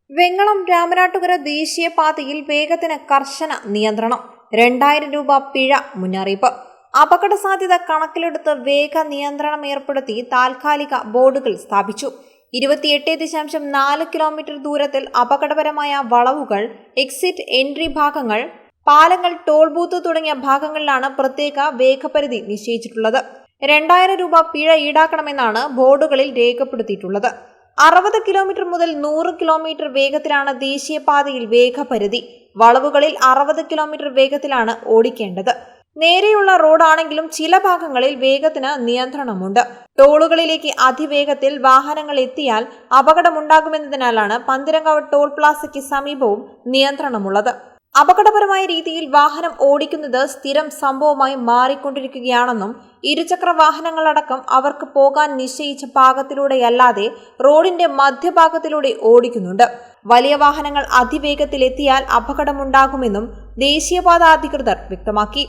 വെങ്ങളം രാമനാട്ടുകര ദേശീയപാതയിൽ വേഗത്തിന് കർശന നിയന്ത്രണം. 2000 രൂപ പിഴ മുന്നറിയിപ്പ്. അപകട സാധ്യത കണക്കിലെടുത്ത് വേഗ നിയന്ത്രണം ഏർപ്പെടുത്തി താൽക്കാലിക ബോർഡുകൾ സ്ഥാപിച്ചു. 28.4 കിലോമീറ്റർ ദൂരത്തിൽ അപകടകരമായ വളവുകൾ, എക്സിറ്റ് എൻട്രി ഭാഗങ്ങൾ, പാലങ്ങൾ, ടോൾ ബൂത്ത് തുടങ്ങിയ ഭാഗങ്ങളിലാണ് പ്രത്യേക വേഗപരിധി നിശ്ചയിച്ചിട്ടുള്ളത്. 2000 രൂപ പിഴ ഈടാക്കണമെന്നാണ് ബോർഡുകളിൽ രേഖപ്പെടുത്തിയിട്ടുള്ളത്. 60 കിലോമീറ്റർ മുതൽ 100 കിലോമീറ്റർ വേഗത്തിലാണ് ദേശീയപാതയിൽ വേഗപരിധി. വളവുകളിൽ 60 കിലോമീറ്റർ വേഗത്തിലാണ് ഓടിക്കേണ്ടത്. നേരെയുള്ള റോഡാണെങ്കിലും ചില ഭാഗങ്ങളിൽ വേഗത്തിന് നിയന്ത്രണമുണ്ട്. ടോളുകളിലേക്ക് അതിവേഗത്തിൽ വാഹനങ്ങൾ എത്തിയാൽ അപകടമുണ്ടാകുമെന്നതിനാലാണ് പന്തീരങ്കാവ് ടോൾ പ്ലാസയ്ക്ക് സമീപവും നിയന്ത്രണമുള്ളത്. അപകടപരമായ രീതിയിൽ വാഹനം ഓടിക്കുന്നത് സ്ഥിരം സംഭവമായി മാറിക്കൊണ്ടിരിക്കുകയാണെന്നും ഇരുചക്ര വാഹനങ്ങളടക്കം അവർക്ക് പോകാൻ നിശ്ചയിച്ച ഭാഗത്തിലൂടെയല്ലാതെ റോഡിന്റെ മധ്യഭാഗത്തിലൂടെ ഓടിക്കുന്നുണ്ട്. വലിയ വാഹനങ്ങൾ അതിവേഗത്തിൽ എത്തിയാൽ അപകടമുണ്ടാകുമെന്നും ദേശീയപാത അധികൃതർ വ്യക്തമാക്കി.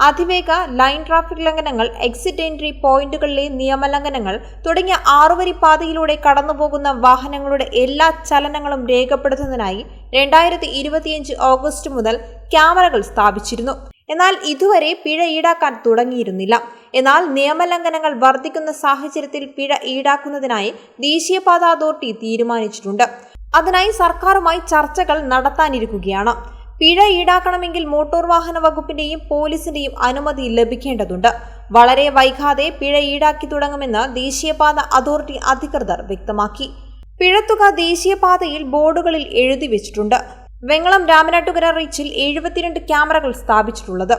അതിവേഗ, ലൈൻ ട്രാഫിക് ലംഘനങ്ങൾ, എക്സിറ്റ് എൻട്രി പോയിന്റുകളിലെ നിയമലംഘനങ്ങൾ തുടങ്ങിയ 6 വരി പാതയിലൂടെ കടന്നുപോകുന്ന വാഹനങ്ങളുടെ എല്ലാ ചലനങ്ങളും രേഖപ്പെടുത്തുന്നതിനായി 2025 ഓഗസ്റ്റ് മുതൽ ക്യാമറകൾ സ്ഥാപിച്ചിരുന്നു. എന്നാൽ ഇതുവരെ പിഴ ഈടാക്കാൻ തുടങ്ങിയിരുന്നില്ല. എന്നാൽ നിയമലംഘനങ്ങൾ വർദ്ധിക്കുന്ന സാഹചര്യത്തിൽ പിഴ ഈടാക്കുന്നതിനായി ദേശീയപാത അതോറിറ്റി തീരുമാനിച്ചിട്ടുണ്ട്. അതിനായി സർക്കാരുമായി ചർച്ചകൾ നടത്താനിരിക്കുകയാണ്. പിഴ ഈടാക്കണമെങ്കിൽ മോട്ടോർ വാഹന വകുപ്പിന്റെയും പോലീസിന്റെയും അനുമതി ലഭിക്കേണ്ടതുണ്ട്. വളരെ വൈകാതെ പിഴ ഈടാക്കി തുടങ്ങുമെന്ന് ദേശീയപാത അതോറിറ്റി അധികൃതർ വ്യക്തമാക്കി. പിഴത്തുക ദേശീയപാതയിൽ ബോർഡുകളിൽ എഴുതി വെച്ചിട്ടുണ്ട്. വെങ്ങളം രാമനാട്ടുകര റീച്ചിൽ 72 ക്യാമറകൾ സ്ഥാപിച്ചിട്ടുള്ളത്.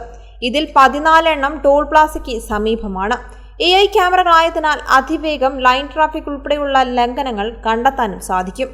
ഇതിൽ 14 എണ്ണം ടോൾ പ്ലാസയ്ക്ക് സമീപമാണ്. AI ക്യാമറകളായതിനാൽ അതിവേഗം, ലൈൻ ട്രാഫിക് ഉൾപ്പെടെയുള്ള ലംഘനങ്ങൾ കണ്ടെത്താനും സാധിക്കും.